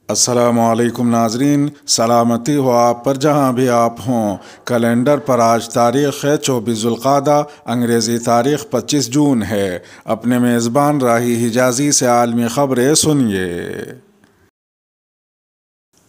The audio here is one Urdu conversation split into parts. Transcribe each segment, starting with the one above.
السلام علیکم ناظرین، سلامتی ہو آپ پر جہاں بھی آپ ہوں۔ کیلنڈر پر آج تاریخ ہے 24 ذوالقعدہ، انگریزی تاریخ 25 جون ہے۔ اپنے میزبان راہی حجازی سے عالمی خبریں سنیے۔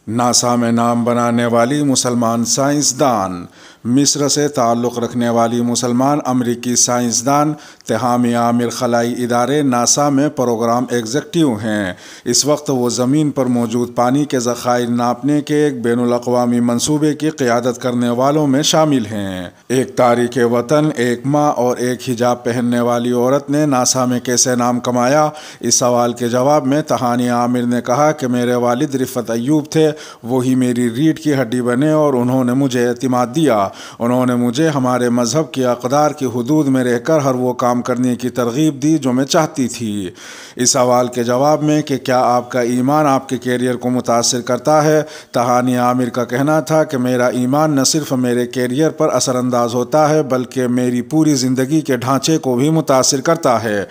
ناسا میں نام بنانے والی مسلمان سائنسدان۔ مصر سے تعلق رکھنے والی مسلمان امریکی سائنسدان تہامی عامر خلائی ادارے ناسا میں پروگرام ایگزیکٹو ہیں۔ اس وقت وہ زمین پر موجود پانی کے ذخائر ناپنے کے ایک بین الاقوامی منصوبے کی قیادت کرنے والوں میں شامل ہیں۔ ایک تارک وطن، ایک ماں اور ایک حجاب پہننے والی عورت نے ناسا میں کیسے نام کمایا؟ اس سوال کے جواب میں تہانی عامر نے کہا کہ میرے والد رفعت ایوب تھے، وہی میری ریڑھ کی ہڈی بنے اور انہوں نے مجھے اعتماد دیا۔ انہوں نے مجھے ہمارے مذہب کی اقدار کی حدود میں رہ کر ہر وہ کام کرنے کی ترغیب دی جو میں چاہتی تھی۔ اس سوال کے جواب میں کہ کیا آپ کا ایمان آپ کے کیریئر کو متاثر کرتا ہے، تہانی عامر کا کہنا تھا کہ میرا ایمان نہ صرف میرے کیریئر پر اثر انداز ہوتا ہے بلکہ میری پوری زندگی کے ڈھانچے کو بھی متاثر کرتا ہے۔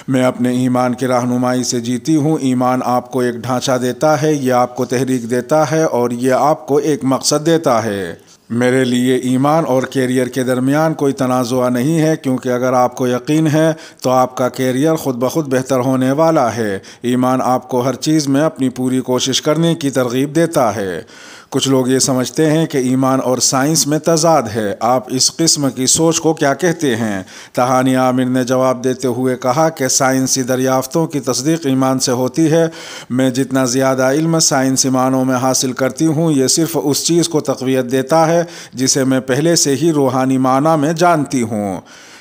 میں اپنے ایمان کی رہنمائی سے جیتی ہوں۔ ایمان آپ کو ایک ڈھانچہ دیتا ہے، یہ آپ کو تحریک دیتا ہے اور یہ آپ کو ایک مقصد دیتا ہے۔ میرے لیے ایمان اور کیریئر کے درمیان کوئی تنازع نہیں ہے، کیونکہ اگر آپ کو یقین ہے تو آپ کا کیریئر خود بخود بہتر ہونے والا ہے۔ ایمان آپ کو ہر چیز میں اپنی پوری کوشش کرنے کی ترغیب دیتا ہے۔ کچھ لوگ یہ سمجھتے ہیں کہ ایمان اور سائنس میں تضاد ہے۔ آپ اس قسم کی سوچ کو کیا کہتے ہیں؟ تہانی عامر نے جواب دیتے ہوئے کہا کہ سائنسی دریافتوں کی تصدیق ایمان سے ہوتی ہے۔ میں جتنا زیادہ علم سائنسی معنوں میں حاصل کرتی ہوں، یہ صرف اس چیز کو تقویت دیتا ہے جسے میں پہلے سے ہی روحانی معنی میں جانتی ہوں۔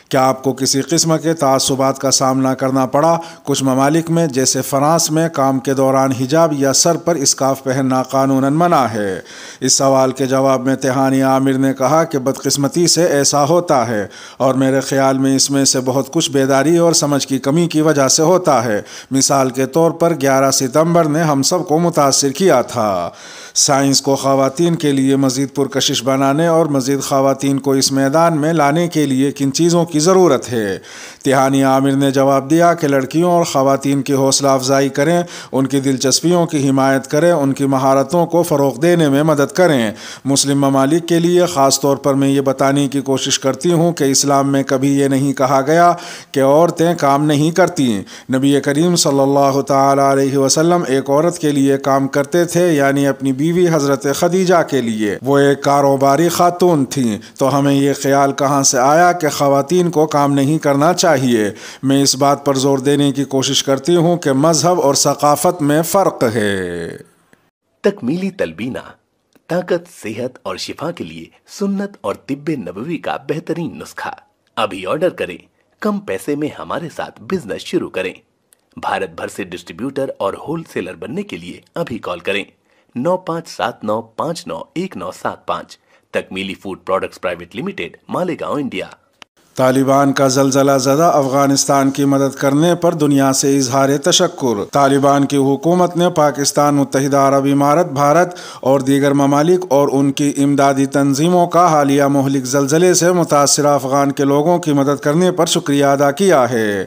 کیا آپ کو کسی قسم کے تعصبات کا سامنا کرنا پڑا؟ کچھ ممالک میں جیسے فرانس میں کام کے دوران حجاب یا سر پر اسکارف پہننا قانوناً منع ہے۔ اس سوال کے جواب میں تہانی عامر نے کہا کہ بدقسمتی سے ایسا ہوتا ہے اور میرے خیال میں اس میں سے بہت کچھ بیداری اور سمجھ کی کمی کی وجہ سے ہوتا ہے۔ مثال کے طور پر 11 ستمبر نے ہم سب کو متاثر کیا تھا۔ سائنس کو خواتین کے لیے مزید پرکشش بنانے اور مزید خواتین کو اس میدان میں لانے کے لیے کن چیزوں کی ضرورت ہے؟ تہانی عامر نے جواب دیا کہ لڑکیوں اور خواتین کی حوصلہ افزائی کریں، ان کی دلچسپیوں کی حمایت کریں، ان کی مہارتوں کو فروغ دینے میں مدد کریں۔ مسلم ممالک کے لیے خاص طور پر میں یہ بتانے کی کوشش کرتی ہوں کہ اسلام میں کبھی یہ نہیں کہا گیا کہ عورتیں کام نہیں کرتی۔ نبی کریم صلی اللہ تعالی علیہ وسلم ایک عورت کے لیے کام کرتے تھے، یعنی اپنی بیوی حضرت خدیجہ کے لیے۔ وہ ایک کاروباری خاتون تھیں، تو ہمیں یہ خیال کہاں سے آیا کہ خواتین کو کام نہیں کرنا چاہیے؟ میں اس بات پر زور دینے کی کوشش کرتی ہوں کہ مذہب اور ثقافت میں فرق ہے۔ تکمیلی تلبینہ، طاقت، صحت اور شفا کے لیے سنت اور طب نبوی کا بہترین نسخہ۔ ابھی آرڈر کریں، کم پیسے میں ہمارے ساتھ بزنس شروع کریں۔ بھارت بھر سے ڈسٹریبیوٹر اور ہول سیلر بننے کے لیے ابھی کال کریں 9579591975۔ تکمیلی food products private limited, Malegaon, India. طالبان کا زلزلہ زدہ افغانستان کی مدد کرنے پر دنیا سے اظہار تشکر۔ طالبان کی حکومت نے پاکستان، متحدہ عرب امارات، بھارت اور دیگر ممالک اور ان کی امدادی تنظیموں کا حالیہ مہلک زلزلے سے متاثرہ افغان کے لوگوں کی مدد کرنے پر شکریہ ادا کیا ہے۔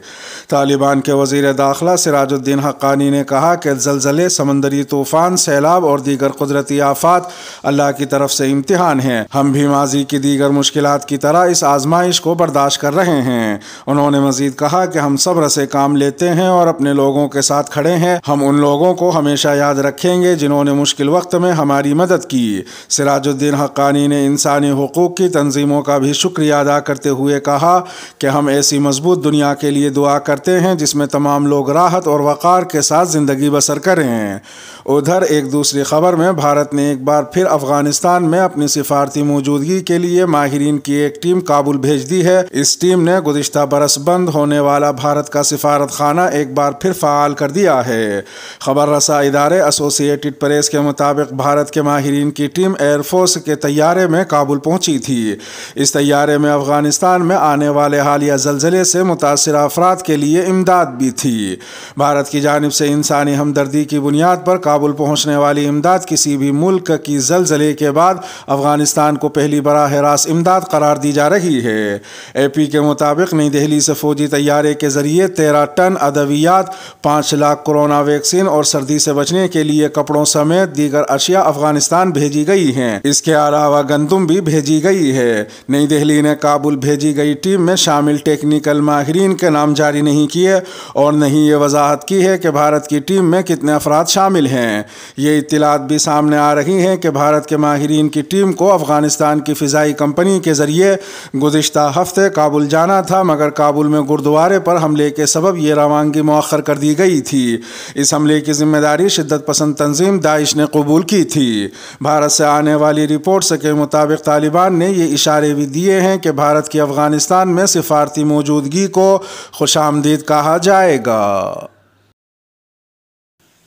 طالبان کے وزیر داخلہ سراج الدین حقانی نے کہا کہ زلزلے، سمندری طوفان، سیلاب اور دیگر قدرتی آفات اللہ کی طرف سے امتحان ہیں۔ ہم بھی ماضی کی دیگر مشکلات کی طرح اس آزمائش کو برداشت کر رہے ہیں۔ انہوں نے مزید کہا کہ ہم صبر سے کام لیتے ہیں اور اپنے لوگوں کے ساتھ کھڑے ہیں۔ ہم ان لوگوں کو ہمیشہ یاد رکھیں گے جنہوں نے مشکل وقت میں ہماری مدد کی۔ سراج الدین حقانی نے انسانی حقوق کی تنظیموں کا بھی شکریہ ادا کرتے ہوئے کہا کہ ہم ایسی مضبوط دنیا کے لیے دعا کرتے ہیں جس میں تمام لوگ راحت اور وقار کے ساتھ زندگی بسر کریں۔ ادھر ایک دوسری خبر میں بھارت نے ایک بار پھر افغانستان میں اپنی سفارتی موجودگی کے لیے ماہرین کی ایک ٹیم کابل بھیج دی ہے۔ اس ٹیم نے گزشتہ برس بند ہونے والا بھارت کا سفارت خانہ ایک بار پھر فعال کر دیا ہے۔ خبر رساں ادارے ایسوسی ایٹڈ پریس کے مطابق بھارت کے ماہرین کی ٹیم ایئر فورس کے طیارے میں کابل پہنچی تھی۔ اس طیارے میں افغانستان میں آنے والے حالیہ زلزلے سے متاثرہ افراد کے لیے امداد بھی تھی۔ بھارت کی جانب سے انسانی ہمدردی کی بنیاد پر کابل پہنچنے والی امداد کسی بھی ملک کی زلزلے کے بعد افغانستان کو پہلی براہ راست امداد قرار دی جا رہی ہے۔ AP کے مطابق نئی دہلی سے فوجی طیارے کے ذریعے 13 ٹن ادویات، 5 لاکھ کورونا ویکسین اور سردی سے بچنے کے لیے کپڑوں سمیت دیگر اشیاء افغانستان بھیجی گئی ہیں۔ اس کے علاوہ گندم بھی بھیجی گئی ہے۔ نئی دہلی نے کابل بھیجی گئی ٹیم میں شامل ٹیکنیکل ماہرین کے نام جاری نہیں کیے اور نہ ہی یہ وضاحت کی ہے کہ بھارت کی ٹیم میں کتنے افراد شامل ہیں۔ یہ اطلاعات بھی سامنے آ رہی ہیں کہ بھارت کے ماہرین کی ٹیم کو افغانستان کی فضائی کمپنی کے ذریعے گزشتہ ہفتے کابل جانا تھا، مگر کابل میں گردوارے پر حملے کے سبب یہ روانگی مؤخر کر دی گئی تھی۔ اس حملے کی ذمہ داری شدت پسند تنظیم داعش نے قبول کی تھی۔ بھارت سے آنے والی رپورٹس کے مطابق طالبان نے یہ اشارے بھی دیے ہیں کہ بھارت کی افغانستان میں سفارتی موجودگی کو خوش آمدید کہا جائے گا۔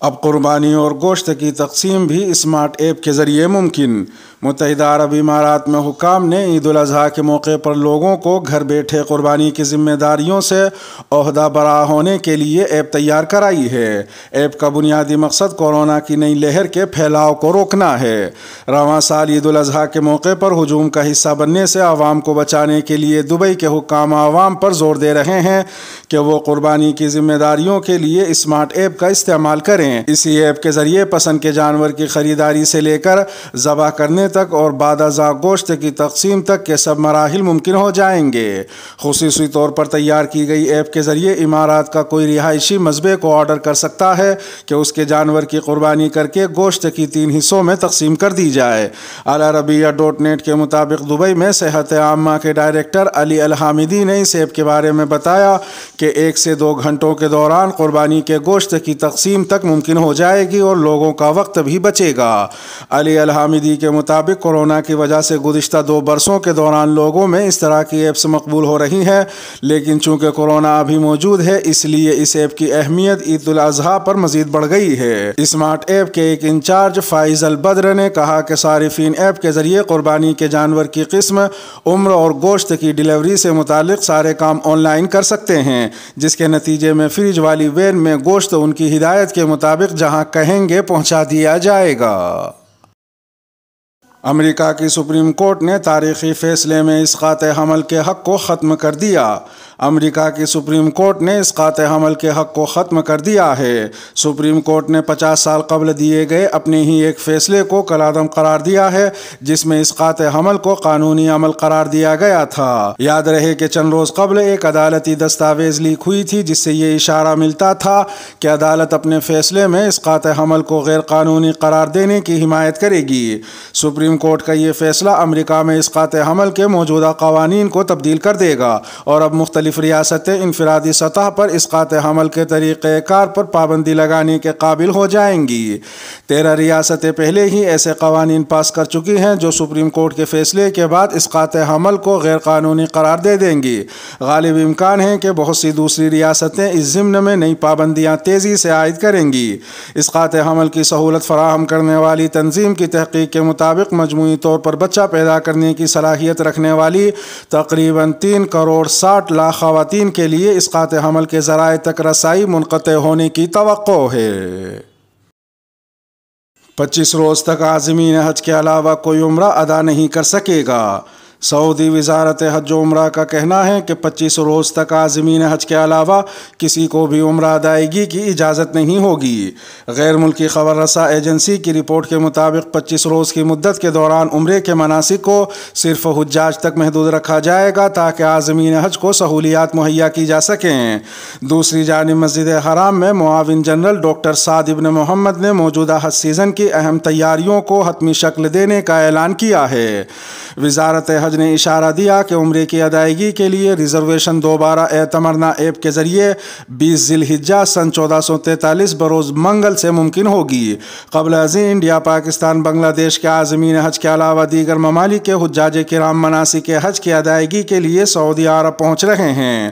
اب قربانی اور گوشت کی تقسیم بھی اسمارٹ ایپ کے ذریعے ممکن۔ متحدہ عرب امارات میں حکام نے عید الاضحیٰ کے موقع پر لوگوں کو گھر بیٹھے قربانی کی ذمہ داریوں سے عہدہ برآ ہونے کے لیے ایپ تیار کرائی ہے۔ ایپ کا بنیادی مقصد کورونا کی نئی لہر کے پھیلاؤ کو روکنا ہے۔ رواں سال عید الاضحیٰ کے موقع پر ہجوم کا حصہ بننے سے عوام کو بچانے کے لیے دبئی کے حکام عوام پر زور دے رہے ہیں کہ وہ قربانی کی ذمہ داریوں کے لیے اسمارٹ ایپ کا استعمال کریں۔ اسی ایپ کے ذریعے پسند کے جانور کی خریداری سے لے کر ذبح کرنے تک اور بعد ازاں گوشت کی تقسیم تک کے سب مراحل ممکن ہو جائیں گے۔ خصوصی طور پر تیار کی گئی ایپ کے ذریعے امارات کا کوئی رہائشی مذبح کو آرڈر کر سکتا ہے کہ اس کے جانور کی قربانی کر کے گوشت کی 3 حصوں میں تقسیم کر دی جائے۔ العربیہ.net کے مطابق دبئی میں صحت عامہ کے ڈائریکٹر علی الحامدی نے اس ایپ کے بارے میں بتایا کہ 1 سے 2 گھنٹوں کے دوران قربانی کے گوشت کی تقسیم تک ممکن ہو جائے گی اور لوگوں کا وقت بھی بچے گا۔ علی الحامدی کے مطابق کورونا کی وجہ سے گزشتہ 2 برسوں کے دوران لوگوں میں اس طرح کی ایپس مقبول ہو رہی ہیں، لیکن چونکہ کورونا ابھی موجود ہے اس لیے اس ایپ کی اہمیت عید الاضحیٰ پر مزید بڑھ گئی ہے۔ اسمارٹ ایپ کے ایک انچارج فائز البدر نے کہا کہ صارفین ایپ کے ذریعے قربانی کے جانور کی قسم، عمر اور گوشت کی ڈیلیوری سے متعلق سارے کام آن لائن کر سکتے ہیں، جس کے نتیجے میں فریج والی وین میں گوشت ان کی ہدایت کے مطابق جہاں کہیں گے پہنچا دیا جائے گا۔ امریکہ کی سپریم کورٹ نے تاریخی فیصلے میں اسقاط حمل کے حق کو ختم کر دیا۔ امریکہ کی سپریم کورٹ نے اسقاط حمل کے حق کو ختم کر دیا ہے۔ سپریم کورٹ نے 50 سال قبل دیے گئے اپنے ہی ایک فیصلے کو کالعدم قرار دیا ہے جس میں اسقاط حمل کو قانونی عمل قرار دیا گیا تھا۔ یاد رہے کہ چند روز قبل ایک عدالتی دستاویز لیک ہوئی تھی جس سے یہ اشارہ ملتا تھا کہ عدالت اپنے فیصلے میں اسقاط حمل کو غیر قانونی قرار دینے کی حمایت کرے گی۔ سپریم کورٹ کا یہ فیصلہ امریکہ میں اسقاط حمل کے موجودہ قوانین کو تبدیل کر دے گا اور اب مختلف ریاستیں انفرادی سطح پر اسقاط حمل کے طریقہ کار پر پابندی لگانے کے قابل ہو جائیں گی۔ 13 ریاستیں پہلے ہی ایسے قوانین پاس کر چکی ہیں جو سپریم کورٹ کے فیصلے کے بعد اسقاط حمل کو غیر قانونی قرار دے دیں گی۔ غالب امکان ہے کہ بہت سی دوسری ریاستیں اس ضمن میں نئی پابندیاں تیزی سے عائد کریں گی۔ اسقاط حمل کی سہولت فراہم کرنے والی تنظیم کی تحقیق کے مطابق مجموعی طور پر بچہ پیدا کرنے کی صلاحیت رکھنے والی تقریباً 3 کروڑ 60 لاکھ خواتین کے لیے اسقاط حمل کے ذرائع تک رسائی منقطع ہونے کی توقع ہے۔ 25 روز تک عازمین حج کے علاوہ کوئی عمرہ ادا نہیں کر سکے گا۔ سعودی وزارت حج و عمرہ کا کہنا ہے کہ 25 روز تک عازمین حج کے علاوہ کسی کو بھی عمرہ ادائیگی کی اجازت نہیں ہوگی۔ غیر ملکی خبر رساں ایجنسی کی رپورٹ کے مطابق 25 روز کی مدت کے دوران عمرے کے مناسک کو صرف حجاج تک محدود رکھا جائے گا تاکہ عازمین حج کو سہولیات مہیا کی جا سکیں۔ دوسری جانب مسجد حرام میں معاون جنرل ڈاکٹر سعد ابن محمد نے موجودہ حج سیزن کی اہم تیاریوں کو حتمی شکل دینے کا اعلان کیا ہے۔ وزارت حج نے اشارہ دیا کہ عمرے کی ادائیگی کے لیے ریزرویشن دوبارہ اعتمرنا ایپ کے ذریعے 20 ذی الحجہ سن 1443 بروز منگل سے ممکن ہوگی۔ قبل ازیں انڈیا، پاکستان، بنگلہ دیش کے عازمین حج کے علاوہ دیگر ممالک کے حجاج کرام مناسک حج کی ادائیگی کے لیے سعودی عرب پہنچ رہے ہیں۔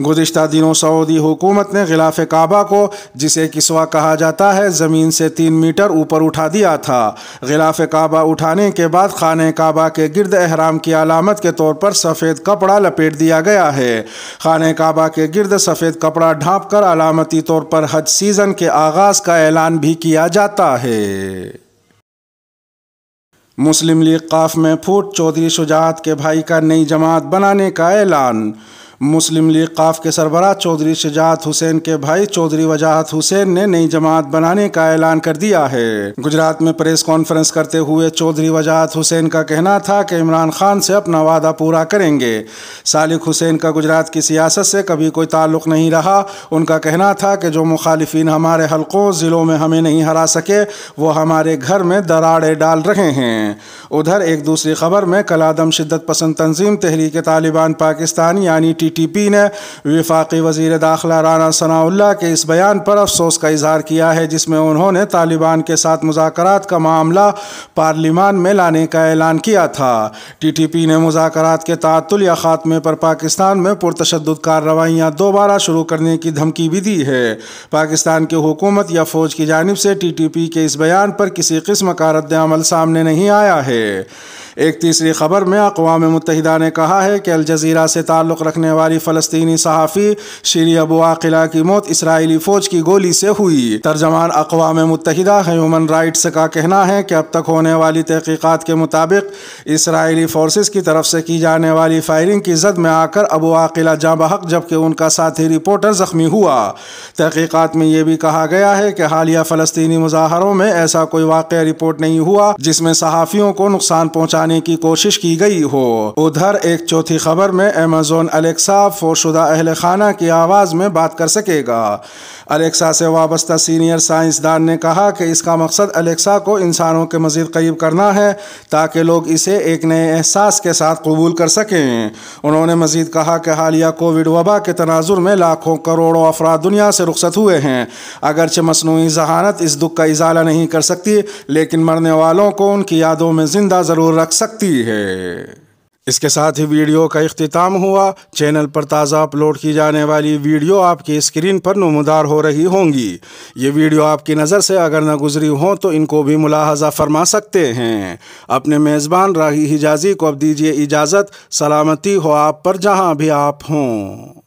گزشتہ دنوں سعودی حکومت نے غلاف کعبہ کو، جسے کسوہ کہا جاتا ہے، زمین سے 3 میٹر اوپر اٹھا دیا تھا۔ غلاف کعبہ اٹھانے کے بعد خانہ کعبہ کے گرد احرام کی علامت کے طور پر سفید کپڑا لپیٹ دیا گیا ہے۔ خانہ کعبہ کے گرد سفید کپڑا ڈھانپ کر علامتی طور پر حج سیزن کے آغاز کا اعلان بھی کیا جاتا ہے۔ مسلم لیگ قاف میں پھوٹ، چودھری شجاعت کے بھائی کا نئی جماعت بنانے کا اعلان۔ مسلم لیگ قاف کے سربراہ چودھری شجاعت حسین کے بھائی چودھری وجاہت حسین نے نئی جماعت بنانے کا اعلان کر دیا ہے۔ گجرات میں پریس کانفرنس کرتے ہوئے چودھری وجاہت حسین کا کہنا تھا کہ عمران خان سے اپنا وعدہ پورا کریں گے۔ سالک حسین کا گجرات کی سیاست سے کبھی کوئی تعلق نہیں رہا۔ ان کا کہنا تھا کہ جو مخالفین ہمارے حلقوں ضلعوں میں ہمیں نہیں ہرا سکے وہ ہمارے گھر میں دراڑیں ڈال رہے ہیں۔ ادھر ایک دوسری خبر میں کالعدم شدت پسند تنظیم تحریک طالبان پاکستان یعنی TTP نے وفاقی وزیر داخلہ رانا ثناء اللہ کے اس بیان پر افسوس کا اظہار کیا ہے جس میں انہوں نے طالبان کے ساتھ مذاکرات کا معاملہ پارلیمان میں لانے کا اعلان کیا تھا۔ TTP نے مذاکرات کے تعطل یا خاتمے پر پاکستان میں پرتشدد کارروائیاں دوبارہ شروع کرنے کی دھمکی بھی دی ہے۔ پاکستان کی حکومت یا فوج کی جانب سے TTP کے اس بیان پر کسی قسم کا رد عمل سامنے نہیں آیا ہے۔ ایک تیسری خبر میں اقوام متحدہ نے کہا ہے کہ الجزیرہ سے تعلق رکھنے والی فلسطینی صحافی شیری ابو عاقلہ کی موت اسرائیلی فوج کی گولی سے ہوئی۔ ترجمان اقوام متحدہ ہیومن رائٹس کا کہنا ہے کہ اب تک ہونے والی تحقیقات کے مطابق اسرائیلی فورسز کی طرف سے کی جانے والی فائرنگ کی زد میں آ کر ابو عاقلہ جاں بحق جبکہ ان کا ساتھی رپورٹر زخمی ہوا۔ تحقیقات میں یہ بھی کہا گیا ہے کہ حالیہ فلسطینی مظاہروں میں ایسا کوئی واقعہ رپورٹ نہیں ہوا جس میں صحافیوں کو نقصان پہنچانے کی کوشش کی گئی ہو۔ ادھر ایک چوتھی خبر میں ایمیزون الیکسا فوت شدہ اہل خانہ کی آواز میں بات کر سکے گا۔ الیکسا سے وابستہ سینئر سائنسدان نے کہا کہ اس کا مقصد الیکسا کو انسانوں کے مزید قریب کرنا ہے تاکہ لوگ اسے ایک نئے احساس کے ساتھ قبول کر سکیں۔ انہوں نے مزید کہا کہ حالیہ کووڈ وبا کے تناظر میں لاکھوں کروڑوں افراد دنیا سے رخصت ہوئے ہیں۔ اگرچہ مصنوعی ذہانت اس دکھ کا ازالہ نہیں کر سکتی لیکن مرنے والوں کو ان کی یادوں میں زندہ ضرور رکھ سکتی ہے۔ اس کے ساتھ ہی ویڈیو کا اختتام ہوا۔ چینل پر تازہ اپلوڈ کی جانے والی ویڈیو آپ کی اسکرین پر نمودار ہو رہی ہوں گی۔ یہ ویڈیو آپ کی نظر سے اگر نہ گزری ہوں تو ان کو بھی ملاحظہ فرما سکتے ہیں۔ اپنے میزبان راہی حجازی کو اب دیجیے اجازت۔ سلامتی ہو آپ پر جہاں بھی آپ ہوں۔